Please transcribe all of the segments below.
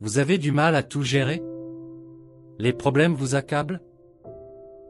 Vous avez du mal à tout gérer? Les problèmes vous accablent?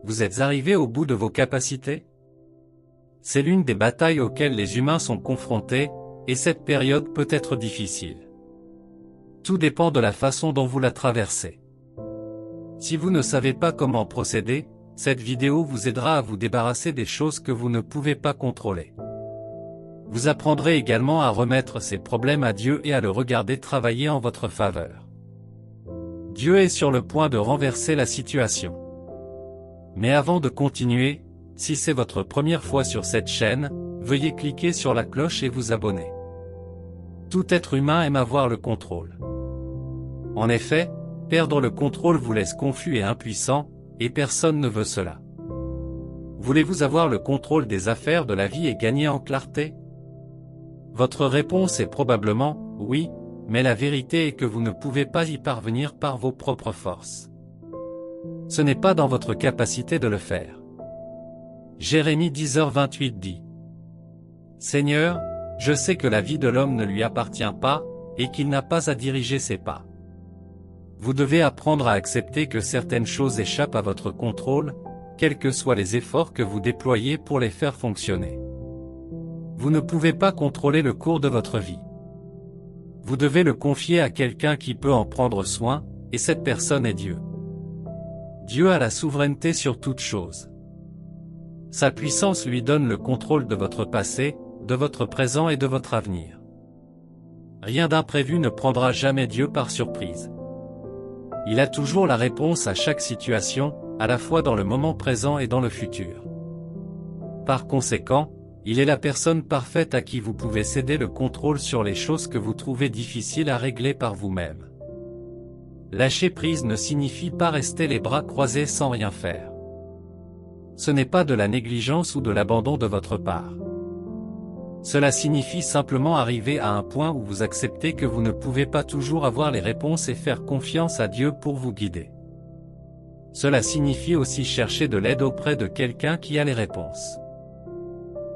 Vous êtes arrivé au bout de vos capacités? C'est l'une des batailles auxquelles les humains sont confrontés, et cette période peut être difficile. Tout dépend de la façon dont vous la traversez. Si vous ne savez pas comment procéder, cette vidéo vous aidera à vous débarrasser des choses que vous ne pouvez pas contrôler. Vous apprendrez également à remettre ces problèmes à Dieu et à le regarder travailler en votre faveur. Dieu est sur le point de renverser la situation. Mais avant de continuer, si c'est votre première fois sur cette chaîne, veuillez cliquer sur la cloche et vous abonner. Tout être humain aime avoir le contrôle. En effet, perdre le contrôle vous laisse confus et impuissant, et personne ne veut cela. Voulez-vous avoir le contrôle des affaires de la vie et gagner en clarté? Votre réponse est probablement « oui », mais la vérité est que vous ne pouvez pas y parvenir par vos propres forces. Ce n'est pas dans votre capacité de le faire. Jérémie 10h28 dit « Seigneur, je sais que la vie de l'homme ne lui appartient pas, et qu'il n'a pas à diriger ses pas. Vous devez apprendre à accepter que certaines choses échappent à votre contrôle, quels que soient les efforts que vous déployez pour les faire fonctionner. Vous ne pouvez pas contrôler le cours de votre vie. Vous devez le confier à quelqu'un qui peut en prendre soin, et cette personne est Dieu. Dieu a la souveraineté sur toute chose. Sa puissance lui donne le contrôle de votre passé, de votre présent et de votre avenir. Rien d'imprévu ne prendra jamais Dieu par surprise. Il a toujours la réponse à chaque situation, à la fois dans le moment présent et dans le futur. Par conséquent, il est la personne parfaite à qui vous pouvez céder le contrôle sur les choses que vous trouvez difficiles à régler par vous-même. Lâcher prise ne signifie pas rester les bras croisés sans rien faire. Ce n'est pas de la négligence ou de l'abandon de votre part. Cela signifie simplement arriver à un point où vous acceptez que vous ne pouvez pas toujours avoir les réponses et faire confiance à Dieu pour vous guider. Cela signifie aussi chercher de l'aide auprès de quelqu'un qui a les réponses.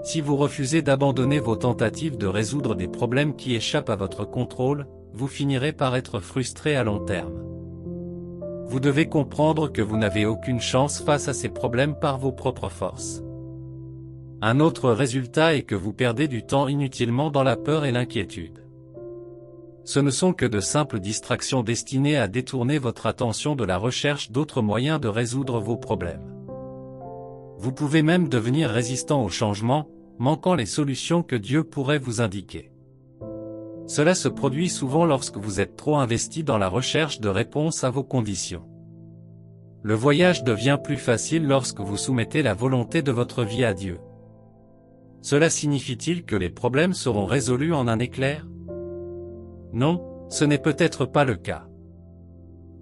Si vous refusez d'abandonner vos tentatives de résoudre des problèmes qui échappent à votre contrôle, vous finirez par être frustré à long terme. Vous devez comprendre que vous n'avez aucune chance face à ces problèmes par vos propres forces. Un autre résultat est que vous perdez du temps inutilement dans la peur et l'inquiétude. Ce ne sont que de simples distractions destinées à détourner votre attention de la recherche d'autres moyens de résoudre vos problèmes. Vous pouvez même devenir résistant au changement, manquant les solutions que Dieu pourrait vous indiquer. Cela se produit souvent lorsque vous êtes trop investi dans la recherche de réponses à vos conditions. Le voyage devient plus facile lorsque vous soumettez la volonté de votre vie à Dieu. Cela signifie-t-il que les problèmes seront résolus en un éclair? Non, ce n'est peut-être pas le cas.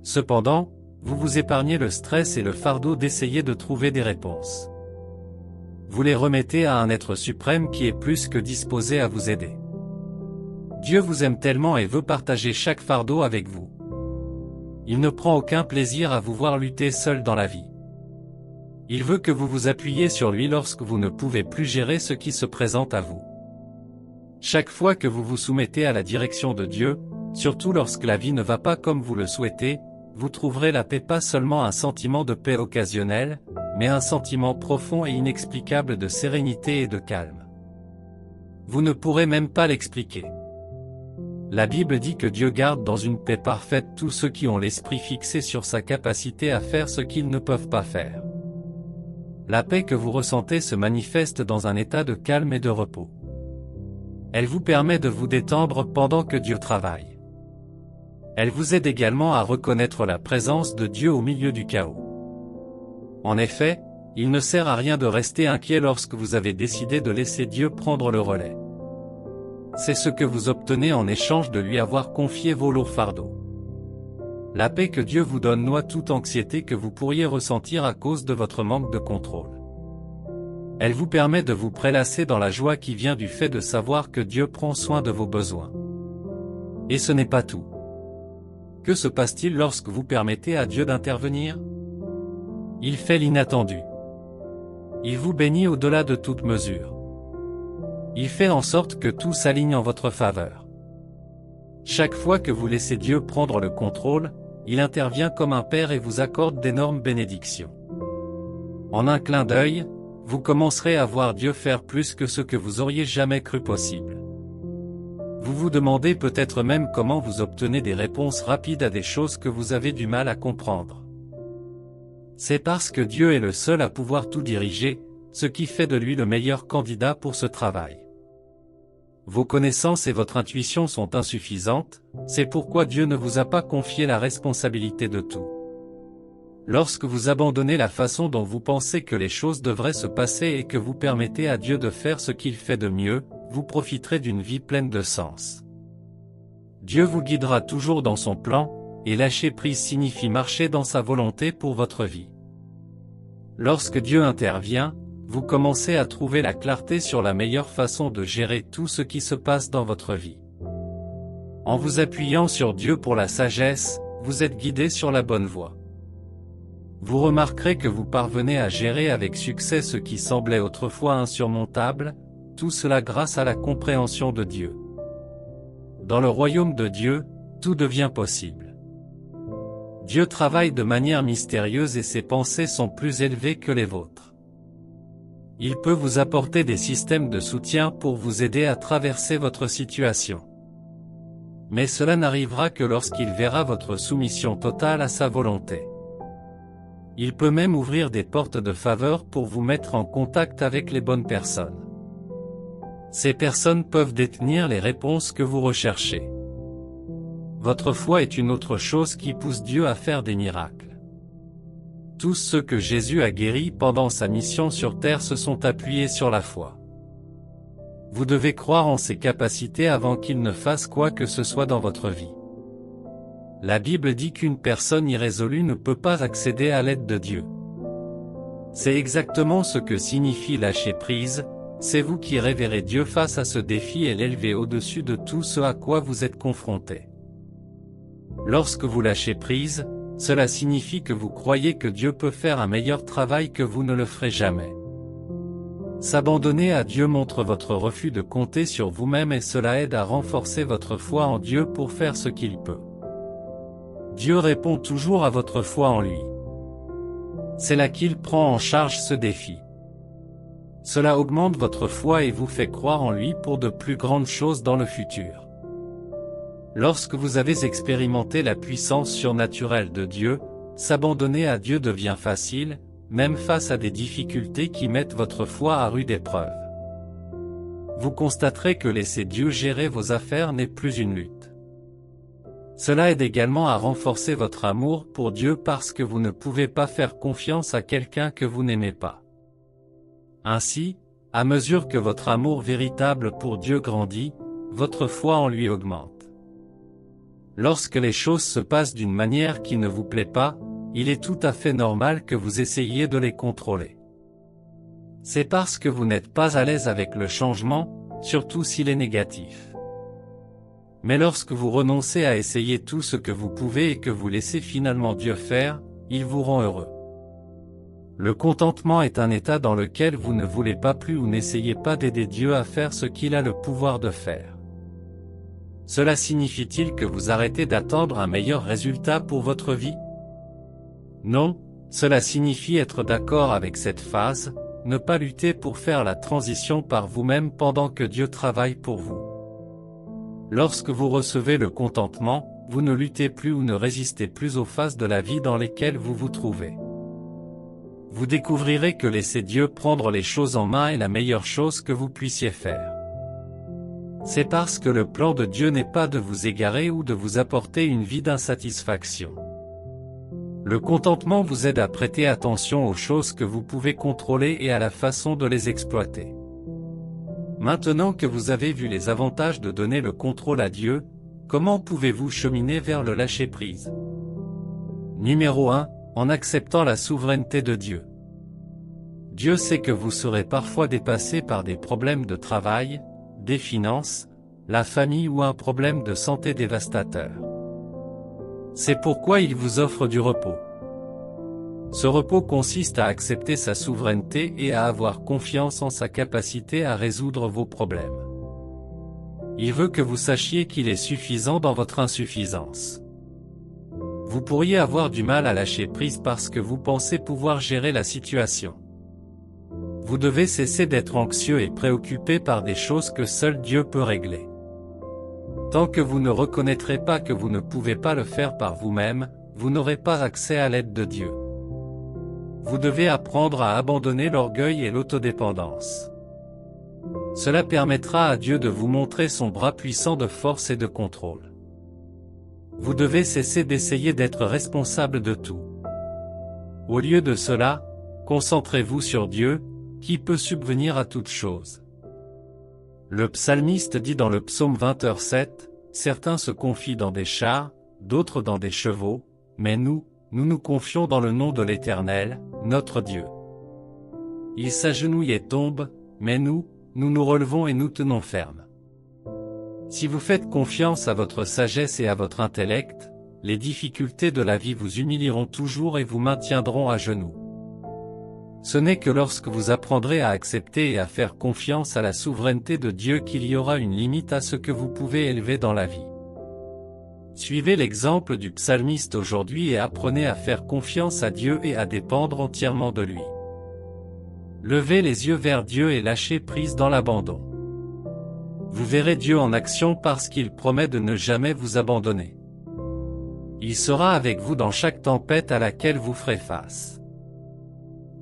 Cependant, vous vous épargnez le stress et le fardeau d'essayer de trouver des réponses. Vous les remettez à un être suprême qui est plus que disposé à vous aider. Dieu vous aime tellement et veut partager chaque fardeau avec vous. Il ne prend aucun plaisir à vous voir lutter seul dans la vie. Il veut que vous vous appuyiez sur lui lorsque vous ne pouvez plus gérer ce qui se présente à vous. Chaque fois que vous vous soumettez à la direction de Dieu, surtout lorsque la vie ne va pas comme vous le souhaitez, vous trouverez la paix, pas seulement un sentiment de paix occasionnel, mais un sentiment profond et inexplicable de sérénité et de calme. Vous ne pourrez même pas l'expliquer. La Bible dit que Dieu garde dans une paix parfaite tous ceux qui ont l'esprit fixé sur sa capacité à faire ce qu'ils ne peuvent pas faire. La paix que vous ressentez se manifeste dans un état de calme et de repos. Elle vous permet de vous détendre pendant que Dieu travaille. Elle vous aide également à reconnaître la présence de Dieu au milieu du chaos. En effet, il ne sert à rien de rester inquiet lorsque vous avez décidé de laisser Dieu prendre le relais. C'est ce que vous obtenez en échange de lui avoir confié vos lourds fardeaux. La paix que Dieu vous donne noie toute anxiété que vous pourriez ressentir à cause de votre manque de contrôle. Elle vous permet de vous prélasser dans la joie qui vient du fait de savoir que Dieu prend soin de vos besoins. Et ce n'est pas tout. Que se passe-t-il lorsque vous permettez à Dieu d'intervenir? Il fait l'inattendu. Il vous bénit au-delà de toute mesure. Il fait en sorte que tout s'aligne en votre faveur. Chaque fois que vous laissez Dieu prendre le contrôle, il intervient comme un père et vous accorde d'énormes bénédictions. En un clin d'œil, vous commencerez à voir Dieu faire plus que ce que vous auriez jamais cru possible. Vous vous demandez peut-être même comment vous obtenez des réponses rapides à des choses que vous avez du mal à comprendre. C'est parce que Dieu est le seul à pouvoir tout diriger, ce qui fait de lui le meilleur candidat pour ce travail. Vos connaissances et votre intuition sont insuffisantes, c'est pourquoi Dieu ne vous a pas confié la responsabilité de tout. Lorsque vous abandonnez la façon dont vous pensez que les choses devraient se passer et que vous permettez à Dieu de faire ce qu'il fait de mieux, vous profiterez d'une vie pleine de sens. Dieu vous guidera toujours dans son plan, et lâcher prise signifie marcher dans sa volonté pour votre vie. Lorsque Dieu intervient, vous commencez à trouver la clarté sur la meilleure façon de gérer tout ce qui se passe dans votre vie. En vous appuyant sur Dieu pour la sagesse, vous êtes guidé sur la bonne voie. Vous remarquerez que vous parvenez à gérer avec succès ce qui semblait autrefois insurmontable, tout cela grâce à la compréhension de Dieu. Dans le royaume de Dieu, tout devient possible. Dieu travaille de manière mystérieuse et ses pensées sont plus élevées que les vôtres. Il peut vous apporter des systèmes de soutien pour vous aider à traverser votre situation. Mais cela n'arrivera que lorsqu'il verra votre soumission totale à sa volonté. Il peut même ouvrir des portes de faveur pour vous mettre en contact avec les bonnes personnes. Ces personnes peuvent détenir les réponses que vous recherchez. Votre foi est une autre chose qui pousse Dieu à faire des miracles. Tous ceux que Jésus a guéris pendant sa mission sur terre se sont appuyés sur la foi. Vous devez croire en ses capacités avant qu'il ne fasse quoi que ce soit dans votre vie. La Bible dit qu'une personne irrésolue ne peut pas accéder à l'aide de Dieu. C'est exactement ce que signifie lâcher prise, c'est vous qui révérez Dieu face à ce défi et l'élevez au-dessus de tout ce à quoi vous êtes confronté. Lorsque vous lâchez prise, cela signifie que vous croyez que Dieu peut faire un meilleur travail que vous ne le ferez jamais. S'abandonner à Dieu montre votre refus de compter sur vous-même et cela aide à renforcer votre foi en Dieu pour faire ce qu'il peut. Dieu répond toujours à votre foi en lui. C'est là qu'il prend en charge ce défi. Cela augmente votre foi et vous fait croire en lui pour de plus grandes choses dans le futur. Lorsque vous avez expérimenté la puissance surnaturelle de Dieu, s'abandonner à Dieu devient facile, même face à des difficultés qui mettent votre foi à rude épreuve. Vous constaterez que laisser Dieu gérer vos affaires n'est plus une lutte. Cela aide également à renforcer votre amour pour Dieu parce que vous ne pouvez pas faire confiance à quelqu'un que vous n'aimez pas. Ainsi, à mesure que votre amour véritable pour Dieu grandit, votre foi en lui augmente. Lorsque les choses se passent d'une manière qui ne vous plaît pas, il est tout à fait normal que vous essayiez de les contrôler. C'est parce que vous n'êtes pas à l'aise avec le changement, surtout s'il est négatif. Mais lorsque vous renoncez à essayer tout ce que vous pouvez et que vous laissez finalement Dieu faire, il vous rend heureux. Le contentement est un état dans lequel vous ne voulez pas plus ou n'essayez pas d'aider Dieu à faire ce qu'il a le pouvoir de faire. Cela signifie-t-il que vous arrêtez d'attendre un meilleur résultat pour votre vie? Non, cela signifie être d'accord avec cette phase, ne pas lutter pour faire la transition par vous-même pendant que Dieu travaille pour vous. Lorsque vous recevez le contentement, vous ne luttez plus ou ne résistez plus aux phases de la vie dans lesquelles vous vous trouvez. Vous découvrirez que laisser Dieu prendre les choses en main est la meilleure chose que vous puissiez faire. C'est parce que le plan de Dieu n'est pas de vous égarer ou de vous apporter une vie d'insatisfaction. Le contentement vous aide à prêter attention aux choses que vous pouvez contrôler et à la façon de les exploiter. Maintenant que vous avez vu les avantages de donner le contrôle à Dieu, comment pouvez-vous cheminer vers le lâcher-prise? Numéro 1, en acceptant la souveraineté de Dieu. Dieu sait que vous serez parfois dépassé par des problèmes de travail, des finances, la famille ou un problème de santé dévastateur. C'est pourquoi il vous offre du repos. Ce repos consiste à accepter sa souveraineté et à avoir confiance en sa capacité à résoudre vos problèmes. Il veut que vous sachiez qu'il est suffisant dans votre insuffisance. Vous pourriez avoir du mal à lâcher prise parce que vous pensez pouvoir gérer la situation. Vous devez cesser d'être anxieux et préoccupé par des choses que seul Dieu peut régler. Tant que vous ne reconnaîtrez pas que vous ne pouvez pas le faire par vous-même, vous n'aurez pas accès à l'aide de Dieu. Vous devez apprendre à abandonner l'orgueil et l'autodépendance. Cela permettra à Dieu de vous montrer son bras puissant de force et de contrôle. Vous devez cesser d'essayer d'être responsable de tout. Au lieu de cela, concentrez-vous sur Dieu, qui peut subvenir à toute chose. Le psalmiste dit dans le psaume 20:7, « Certains se confient dans des chars, d'autres dans des chevaux, mais nous nous confions dans le nom de l'Éternel, notre Dieu. » Il s'agenouille et tombe, mais nous nous relevons et nous tenons ferme. Si vous faites confiance à votre sagesse et à votre intellect, les difficultés de la vie vous humilieront toujours et vous maintiendront à genoux. Ce n'est que lorsque vous apprendrez à accepter et à faire confiance à la souveraineté de Dieu qu'il y aura une limite à ce que vous pouvez élever dans la vie. Suivez l'exemple du psalmiste aujourd'hui et apprenez à faire confiance à Dieu et à dépendre entièrement de lui. Levez les yeux vers Dieu et lâchez prise dans l'abandon. Vous verrez Dieu en action parce qu'il promet de ne jamais vous abandonner. Il sera avec vous dans chaque tempête à laquelle vous ferez face.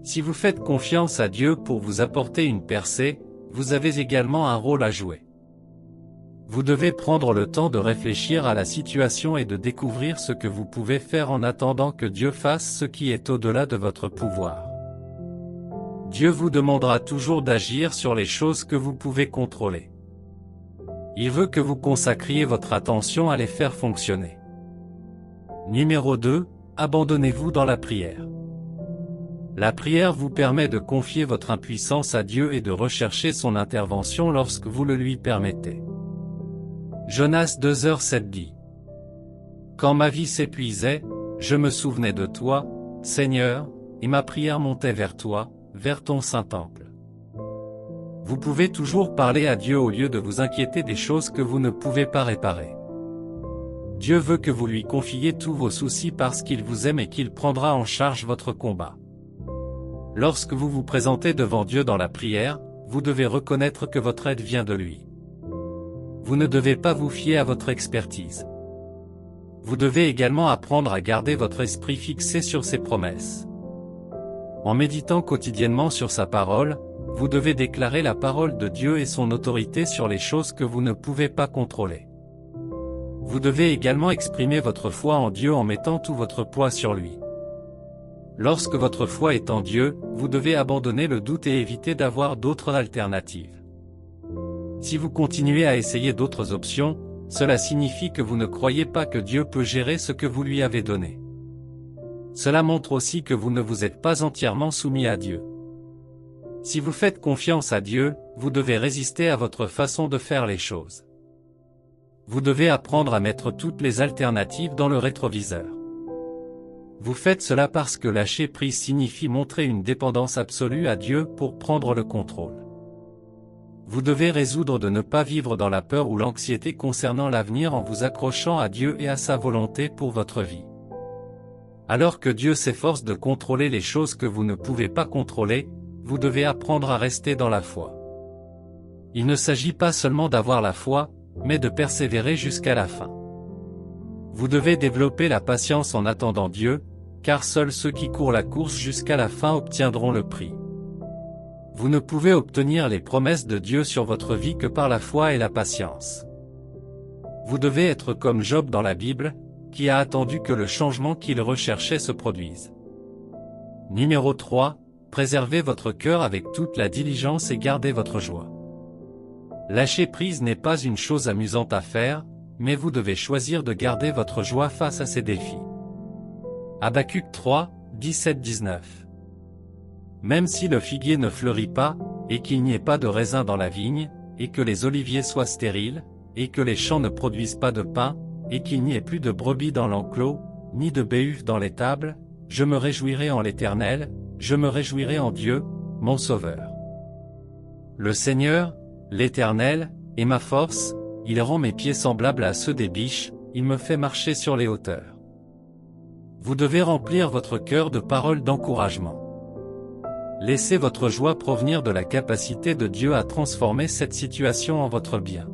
Si vous faites confiance à Dieu pour vous apporter une percée, vous avez également un rôle à jouer. Vous devez prendre le temps de réfléchir à la situation et de découvrir ce que vous pouvez faire en attendant que Dieu fasse ce qui est au-delà de votre pouvoir. Dieu vous demandera toujours d'agir sur les choses que vous pouvez contrôler. Il veut que vous consacriez votre attention à les faire fonctionner. Numéro 2, abandonnez-vous dans la prière. La prière vous permet de confier votre impuissance à Dieu et de rechercher son intervention lorsque vous le lui permettez. Jonas 2:7 dit : « Quand ma vie s'épuisait, je me souvenais de toi, Seigneur, et ma prière montait vers toi, vers ton Saint-Temple. » Vous pouvez toujours parler à Dieu au lieu de vous inquiéter des choses que vous ne pouvez pas réparer. Dieu veut que vous lui confiez tous vos soucis parce qu'il vous aime et qu'il prendra en charge votre combat. Lorsque vous vous présentez devant Dieu dans la prière, vous devez reconnaître que votre aide vient de lui. Vous ne devez pas vous fier à votre expertise. Vous devez également apprendre à garder votre esprit fixé sur ses promesses. En méditant quotidiennement sur sa parole, vous devez déclarer la parole de Dieu et son autorité sur les choses que vous ne pouvez pas contrôler. Vous devez également exprimer votre foi en Dieu en mettant tout votre poids sur lui. Lorsque votre foi est en Dieu, vous devez abandonner le doute et éviter d'avoir d'autres alternatives. Si vous continuez à essayer d'autres options, cela signifie que vous ne croyez pas que Dieu peut gérer ce que vous lui avez donné. Cela montre aussi que vous ne vous êtes pas entièrement soumis à Dieu. Si vous faites confiance à Dieu, vous devez résister à votre façon de faire les choses. Vous devez apprendre à mettre toutes les alternatives dans le rétroviseur. Vous faites cela parce que lâcher prise signifie montrer une dépendance absolue à Dieu pour prendre le contrôle. Vous devez résoudre de ne pas vivre dans la peur ou l'anxiété concernant l'avenir en vous accrochant à Dieu et à sa volonté pour votre vie. Alors que Dieu s'efforce de contrôler les choses que vous ne pouvez pas contrôler, vous devez apprendre à rester dans la foi. Il ne s'agit pas seulement d'avoir la foi, mais de persévérer jusqu'à la fin. Vous devez développer la patience en attendant Dieu, car seuls ceux qui courent la course jusqu'à la fin obtiendront le prix. Vous ne pouvez obtenir les promesses de Dieu sur votre vie que par la foi et la patience. Vous devez être comme Job dans la Bible, qui a attendu que le changement qu'il recherchait se produise. Numéro 3, préservez votre cœur avec toute la diligence et gardez votre joie. Lâcher prise n'est pas une chose amusante à faire, mais vous devez choisir de garder votre joie face à ces défis. Habacuc 3, 17-19. Même si le figuier ne fleurit pas, et qu'il n'y ait pas de raisin dans la vigne, et que les oliviers soient stériles, et que les champs ne produisent pas de pain, et qu'il n'y ait plus de brebis dans l'enclos, ni de béhuf dans l'étable, je me réjouirai en l'Éternel, je me réjouirai en Dieu, mon Sauveur. Le Seigneur, l'Éternel, est ma force, il rend mes pieds semblables à ceux des biches, il me fait marcher sur les hauteurs. Vous devez remplir votre cœur de paroles d'encouragement. Laissez votre joie provenir de la capacité de Dieu à transformer cette situation en votre bien.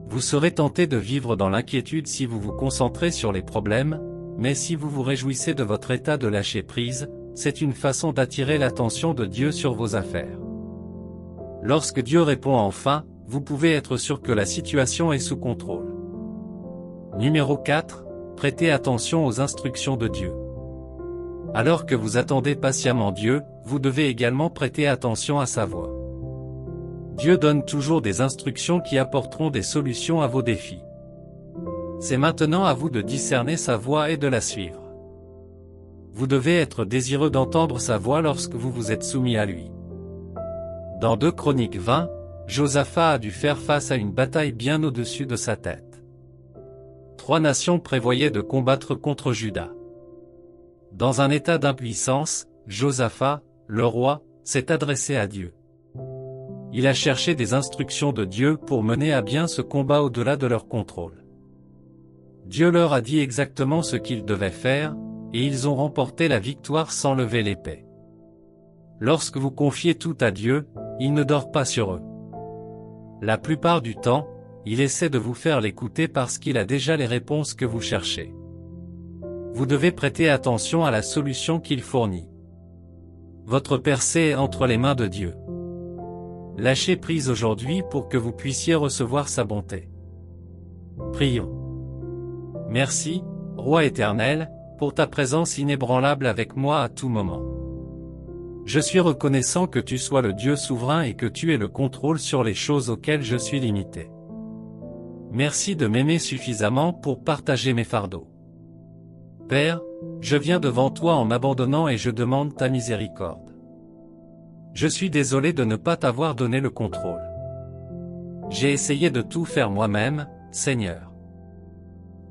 Vous serez tenté de vivre dans l'inquiétude si vous vous concentrez sur les problèmes, mais si vous vous réjouissez de votre état de lâcher prise, c'est une façon d'attirer l'attention de Dieu sur vos affaires. Lorsque Dieu répond enfin, vous pouvez être sûr que la situation est sous contrôle. Numéro 4. Prêtez attention aux instructions de Dieu. Alors que vous attendez patiemment Dieu, vous devez également prêter attention à sa voix. Dieu donne toujours des instructions qui apporteront des solutions à vos défis. C'est maintenant à vous de discerner sa voix et de la suivre. Vous devez être désireux d'entendre sa voix lorsque vous vous êtes soumis à lui. Dans 2 Chroniques 20, Josaphat a dû faire face à une bataille bien au-dessus de sa tête. 3 nations prévoyaient de combattre contre Juda. Dans un état d'impuissance, Josaphat, le roi, s'est adressé à Dieu. Il a cherché des instructions de Dieu pour mener à bien ce combat au-delà de leur contrôle. Dieu leur a dit exactement ce qu'ils devaient faire, et ils ont remporté la victoire sans lever l'épée. Lorsque vous confiez tout à Dieu, il ne dort pas sur eux. La plupart du temps, il essaie de vous faire l'écouter parce qu'il a déjà les réponses que vous cherchez. Vous devez prêter attention à la solution qu'il fournit. Votre percée est entre les mains de Dieu. Lâchez prise aujourd'hui pour que vous puissiez recevoir sa bonté. Prions. Merci, Roi éternel, pour ta présence inébranlable avec moi à tout moment. Je suis reconnaissant que tu sois le Dieu souverain et que tu aies le contrôle sur les choses auxquelles je suis limité. Merci de m'aimer suffisamment pour partager mes fardeaux. Père, je viens devant toi en m'abandonnant et je demande ta miséricorde. Je suis désolé de ne pas t'avoir donné le contrôle. J'ai essayé de tout faire moi-même, Seigneur.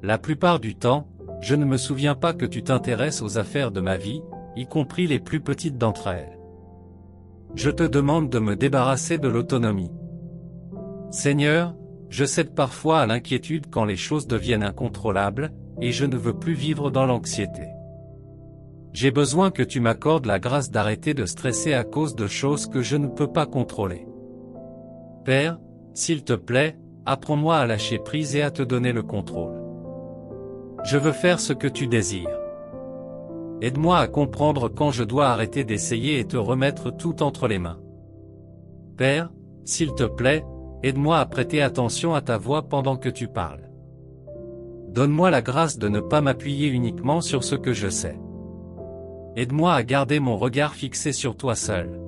La plupart du temps, je ne me souviens pas que tu t'intéresses aux affaires de ma vie, y compris les plus petites d'entre elles. Je te demande de me débarrasser de l'autonomie. Seigneur, je cède parfois à l'inquiétude quand les choses deviennent incontrôlables, et je ne veux plus vivre dans l'anxiété. J'ai besoin que tu m'accordes la grâce d'arrêter de stresser à cause de choses que je ne peux pas contrôler. Père, s'il te plaît, apprends-moi à lâcher prise et à te donner le contrôle. Je veux faire ce que tu désires. Aide-moi à comprendre quand je dois arrêter d'essayer et te remettre tout entre les mains. Père, s'il te plaît, aide-moi à prêter attention à ta voix pendant que tu parles. Donne-moi la grâce de ne pas m'appuyer uniquement sur ce que je sais. Aide-moi à garder mon regard fixé sur toi seul.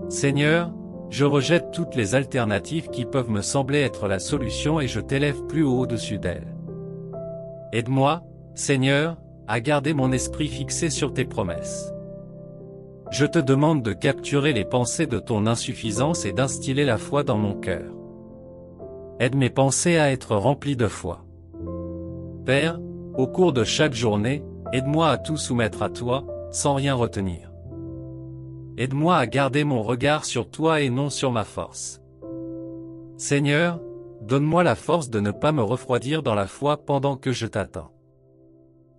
Seigneur, je rejette toutes les alternatives qui peuvent me sembler être la solution et je t'élève plus haut au-dessus d'elles. Aide-moi, Seigneur, à garder mon esprit fixé sur tes promesses. Je te demande de capturer les pensées de ton insuffisance et d'instiller la foi dans mon cœur. Aide mes pensées à être remplies de foi. Père, au cours de chaque journée, aide-moi à tout soumettre à toi, sans rien retenir. Aide-moi à garder mon regard sur toi et non sur ma force. Seigneur, donne-moi la force de ne pas me refroidir dans la foi pendant que je t'attends.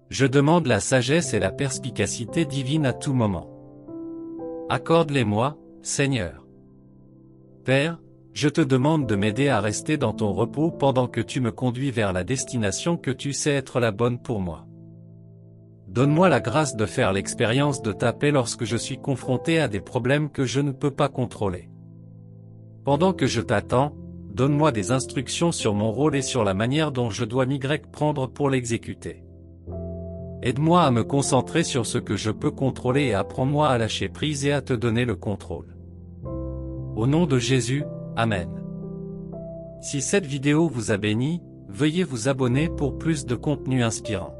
Je demande la sagesse et la perspicacité divine à tout moment. Accorde-les-moi, Seigneur. Père, je te demande de m'aider à rester dans ton repos pendant que tu me conduis vers la destination que tu sais être la bonne pour moi. Donne-moi la grâce de faire l'expérience de ta paix lorsque je suis confronté à des problèmes que je ne peux pas contrôler. Pendant que je t'attends, donne-moi des instructions sur mon rôle et sur la manière dont je dois m'y prendre pour l'exécuter. Aide-moi à me concentrer sur ce que je peux contrôler et apprends-moi à lâcher prise et à te donner le contrôle. Au nom de Jésus, Amen. Si cette vidéo vous a béni, veuillez vous abonner pour plus de contenu inspirant.